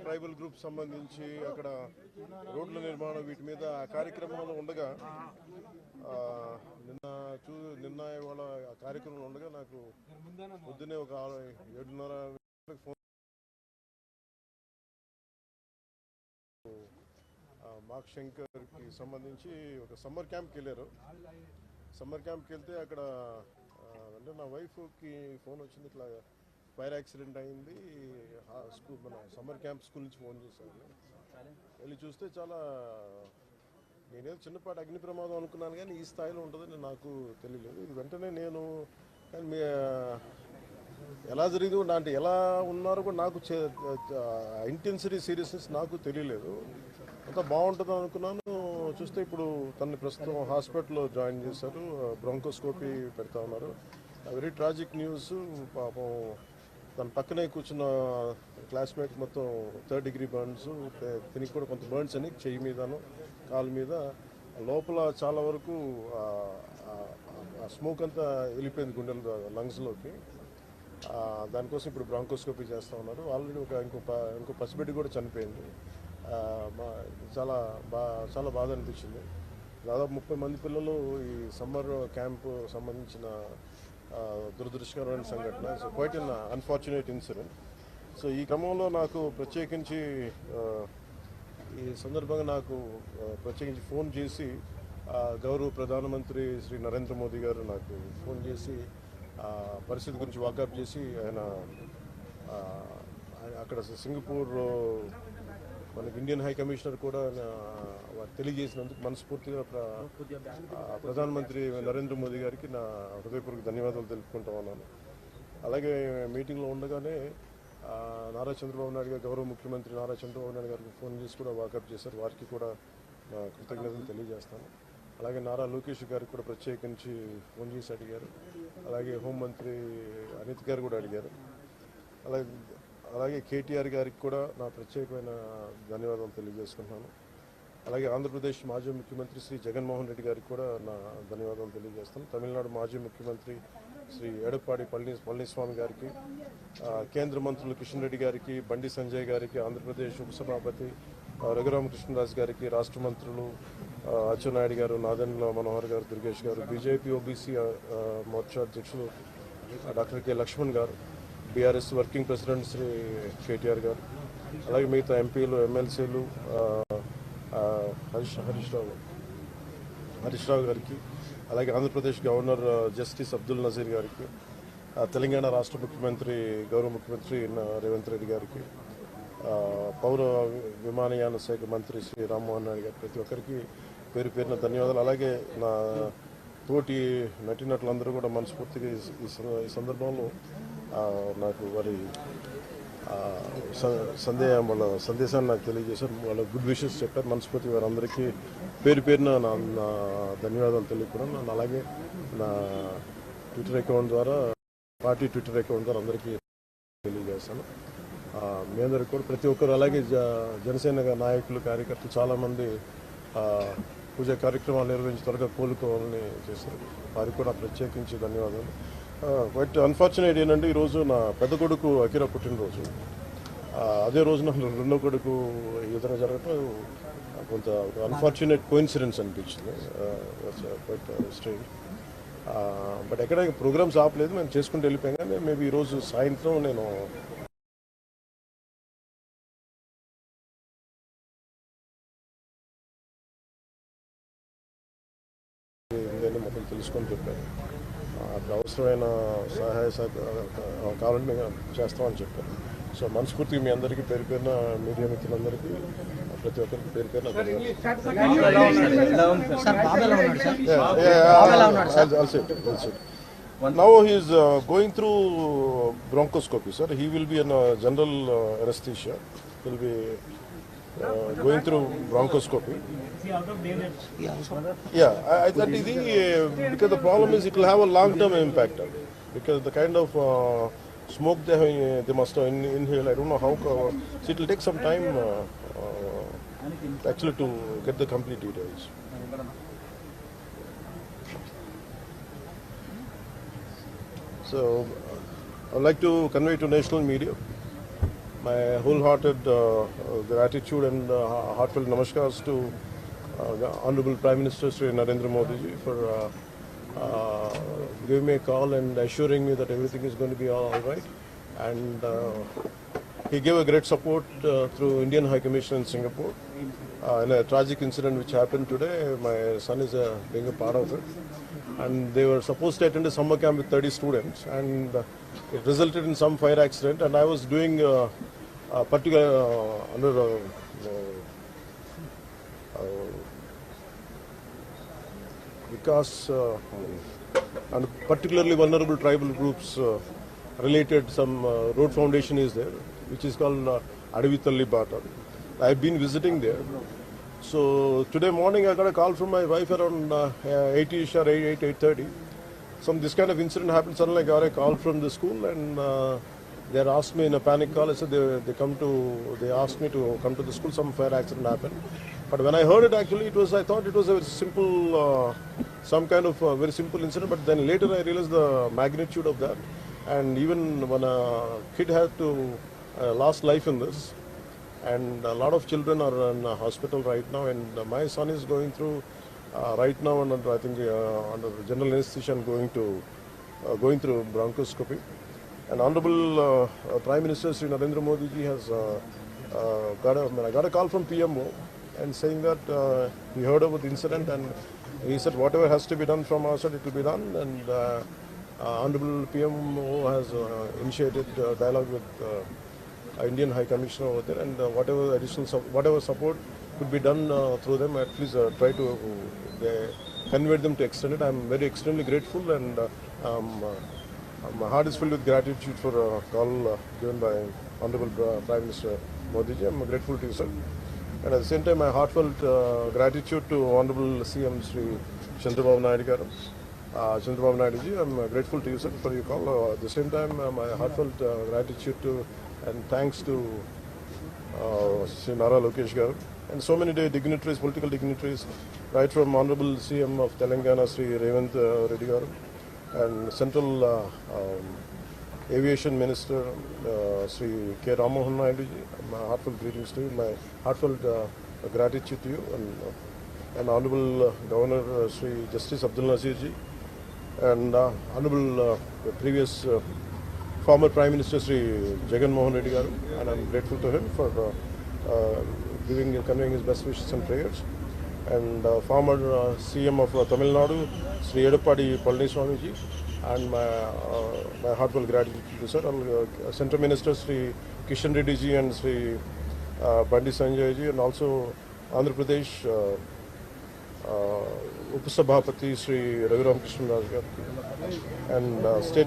Tribal group సంబంధించి అక్కడ రోడ్ల నిర్మాణం వీటి మీద కార్యక్రమంలో ఉండగా నిన్న ఇవాళ కార్యక్రమంలో ఉండగా నాకు పొద్దున్నే ఒక 7:30 ఫోన్ మార్క్ శంకర్కి సంబంధించి ఒక సమ్మర్ క్యాంప్కి వెళ్ళారు. సమ్మర్ క్యాంప్కి వెళ్తే అక్కడ అంటే నా వైఫ్కి ఫోన్ వచ్చింది, ఇట్లా ఫైర్ యాక్సిడెంట్ అయింది, స్కూల్ మన సమ్మర్ క్యాంప్ స్కూల్ నుంచి ఫోన్ చేశారు. వెళ్ళి చూస్తే చాలా నేనేదో చిన్నపాటి అగ్ని ప్రమాదం అనుకున్నాను, కానీ ఈ స్థాయిలో ఉంటుందని నాకు తెలియలేదు. ఇది వెంటనే నేను ఎలా జరిగింది అంటే ఎలా ఉన్నారో కూడా నాకు ఇంటెన్సిటీ సీరియస్నెస్ నాకు తెలియలేదు. అంతా బాగుంటుంది అనుకున్నాను. చూస్తే ఇప్పుడు తనని ప్రస్తుతం హాస్పిటల్లో జాయిన్ చేశారు, బ్రాంకోస్కోపీ పెడతా ఉన్నారు. Very tragic news. పాపం తన పక్కనే కూర్చున్న క్లాస్మేట్ మొత్తం 3rd degree బర్న్స్, దీనికి కూడా కొంత బర్న్స్ అని చెయ్యి మీదను కాలు మీద లోపల చాలా వరకు స్మోక్ అంతా వెళ్ళిపోయింది గుండెల లంగ్స్లోకి. దానికోసం ఇప్పుడు బ్రాంకోస్కోపీ చేస్తూ ఉన్నారు. ఆల్రెడీ ఇంకో పసిబిడ్డ కూడా చనిపోయింది. చాలా బాధ అనిపించింది. దాదాపు 30 మంది పిల్లలు ఈ సమ్మర్ క్యాంపు సంబంధించిన దురదృష్టకరమైన సంఘటన. So quiet an unfortunate incident. So ఈ క్రమంలో నాకు ప్రత్యేకించి ఈ సందర్భంగా నాకు ప్రత్యేకించి ఫోన్ చేసి గౌరవ ప్రధానమంత్రి శ్రీ నరేంద్ర మోదీ గారు నాకు ఫోన్ చేసి పరిస్థితి గురించి వాకప్ చేసి ఆయన అక్కడ సింగపూర్ మనకి ఇండియన్ హై కమిషనర్ కూడా తెలియజేసినందుకు మనస్ఫూర్తిగా ప్రధానమంత్రి నరేంద్ర మోదీ గారికి నా హృదయపూర్వక ధన్యవాదాలు తెలుపుకుంటా ఉన్నాను. అలాగే మీటింగ్లో ఉండగానే నారా చంద్రబాబు నాయుడు గారు, గౌరవ ముఖ్యమంత్రి నారా చంద్రబాబు నాయుడు గారికి ఫోన్ చేసి కూడా వాకప్ చేశారు. వారికి కూడా నా కృతజ్ఞతలు తెలియజేస్తాను. అలాగే నారా లోకేష్ గారికి కూడా ప్రత్యేకించి ఫోన్ చేసి అడిగారు. అలాగే హోంమంత్రి అనిత్ గారు కూడా అడిగారు. అలాగే కేటీఆర్ గారికి కూడా నా ప్రత్యేకమైన ధన్యవాదాలు తెలియజేసుకుంటున్నాను. అలాగే ఆంధ్రప్రదేశ్ మాజీ ముఖ్యమంత్రి శ్రీ జగన్మోహన్ రెడ్డి గారికి కూడా నా ధన్యవాదాలు తెలియజేస్తాను. తమిళనాడు మాజీ ముఖ్యమంత్రి శ్రీ ఎడప్పాడి పళనిస్వామి గారికి, కేంద్ర మంత్రులు కిషన్ రెడ్డి గారికి, బండి సంజయ్ గారికి, ఆంధ్రప్రదేశ్ ఉపసభాపతి రఘురామకృష్ణరాజు గారికి, రాష్ట్ర మంత్రులు అచ్చెన్నాయుడు గారు, నాదెండ్ల మనోహర్ గారు, దుర్గేష్ గారు, బీజేపీ ఓబీసీ మోర్చా అధ్యక్షులు doctor K Laxman garu, BRS working president Shri KTR garu, అలాగే మిగతా ఎంపీలు, ఎమ్మెల్సీలు హరీష్ రావు గారికి, అలాగే ఆంధ్రప్రదేశ్ గవర్నర్ జస్టిస్ అబ్దుల్ నజీర్ గారికి, తెలంగాణ రాష్ట్ర ముఖ్యమంత్రి గౌరవ ముఖ్యమంత్రి రేవంత్ రెడ్డి గారికి, పౌర విమానయాన శాఖ మంత్రి శ్రీ రామ్మోహన్ నాయుడు గారికి, ప్రతి ఒక్కరికి పేరు పేరున ధన్యవాదాలు. అలాగే నా తోటి నటీనటులందరూ కూడా మనస్ఫూర్తిగా ఈ సందర్భంలో నాకు వారి వాళ్ళ సందేశాన్ని నాకు తెలియజేశారు. వాళ్ళ గుడ్ విషెస్ చెప్పారు. మనస్ఫూర్తిగా వారందరికీ పేరు పేరున నా ధన్యవాదాలు తెలియకున్నాను. అలాగే నా ట్విట్టర్ అకౌంట్ ద్వారా, పార్టీ ట్విట్టర్ అకౌంట్ ద్వారా అందరికీ తెలియజేస్తాను. మీ అందరికీ కూడా ప్రతి ఒక్కరు, అలాగే జనసేన నాయకులు, కార్యకర్తలు చాలామంది పూజా కార్యక్రమాలు నిర్వహించి త్వరగా కోలుకోవాలని చేశారు. వారికి కూడా ప్రత్యేకించి ధన్యవాదాలు. బట్ అన్ఫార్చునేట్ ఏంటంటే ఈరోజు నా పెద్ద కొడుకు అకిరా పుట్టినరోజు. అదే రోజు నా రెండో కొడుకు ఈ విధంగా జరగటం కొంత అన్ఫార్చునేట్ కోఇన్సిడెన్స్ అనిపించింది. But strange. బట్ ఎక్కడ ప్రోగ్రామ్స్ ఆపలేదు, మేము చేసుకుంటూ వెళ్ళిపోయాం. కానీ మేబీ ఈరోజు సాయంత్రం నేను మొత్తం తెలుసుకొని చెప్పాను. అక్కడ అవసరమైన సహాయ కావాలంటే మేము చేస్తామని చెప్పారు. సో మనస్ఫూర్తిగా మీ అందరికీ పేరు పేరున, మీడియా మిత్రులందరికీ ప్రతి ఒక్కరికి పేరు పేరున Now he is going through bronchoscopy, sir. He will be in general anesthesia. He will be going through bronchoscopy. Yeah, I thought because the problem is it will have a long-term impact. Because the kind of smoke they must have inhaled, I don't know how. So it will take some time actually to get the complete details. So I'd like to convey to national media my wholehearted gratitude and heartfelt namaskars to the Honorable Prime Minister Sri Narendra Modi ji for giving me a call and assuring me that everything is going to be all right. And he gave a great support through Indian High Commission in Singapore. In a tragic incident which happened today, my son is being a part of it. And they were supposed to attend a summer camp with 30 students, and it resulted in some fire accident. And I was doing a particular under because and particularly vulnerable tribal groups related some road foundation is there, which is called Adavitalli Bata. I've been visiting there. So today morning I got a call from my wife around 8ish or 8:30. This kind of incident happened. Suddenly I got a call from the school, and they asked me in a panic call. I said they asked me to come to the school. Some fire accident happened. But when I heard it, actually I thought it was a very simple, some kind of very simple incident. But then later I realized the magnitude of that. And even when a kid had to last life in this, and a lot of children are in a hospital right now, and my son is going through right now, and I think under general anesthesia and going through bronchoscopy. And Honorable Prime Minister Sri Narendra Modi ji has I got a call from PMO and saying that he heard about the incident, and he said whatever has to be done from our side, it will be done. And Honorable PMO has initiated dialogue with Indian High Commissioner over there, and whatever additional whatever support could be done through them, at least try to convert them to extend it. I'm very extremely grateful, and my heart is filled with gratitude for a call given by Honorable Prime Minister Modi ji. I'm grateful to you, sir. And at the same time, my heartfelt gratitude to Honorable CM Sri Chandrababu Naidu garu. Chandrababu Naidu ji, I'm grateful to you, sir, for your call. At the same time, my heartfelt gratitude to and thanks to Sri Nara Lokesh garu and so many dignitaries, political dignitaries, right from Honorable CM of Telangana, Sri Revanth Reddy garu, and Central Aviation Minister Sri K. Ramohan Naidu ji. My heartfelt greetings to you, my heartfelt gratitude to you, and Honorable Governor Sri Justice Abdul Nazir ji, and Honorable previous former Prime Minister Sri Jagan Mohan Reddy garu, and I'm grateful to him for conveying his best wishes and prayers. And former CM of Tamil Nadu, Sri Edappadi Palaniswamy ji, and my heartfelt gratitude to sir. Central Minister Sri Kishan Reddy ji and Sri Bandi Sanjay ji, and also Andhra Pradesh Upasabhapati Sri Ravi Ramakrishnan Raju garu, and State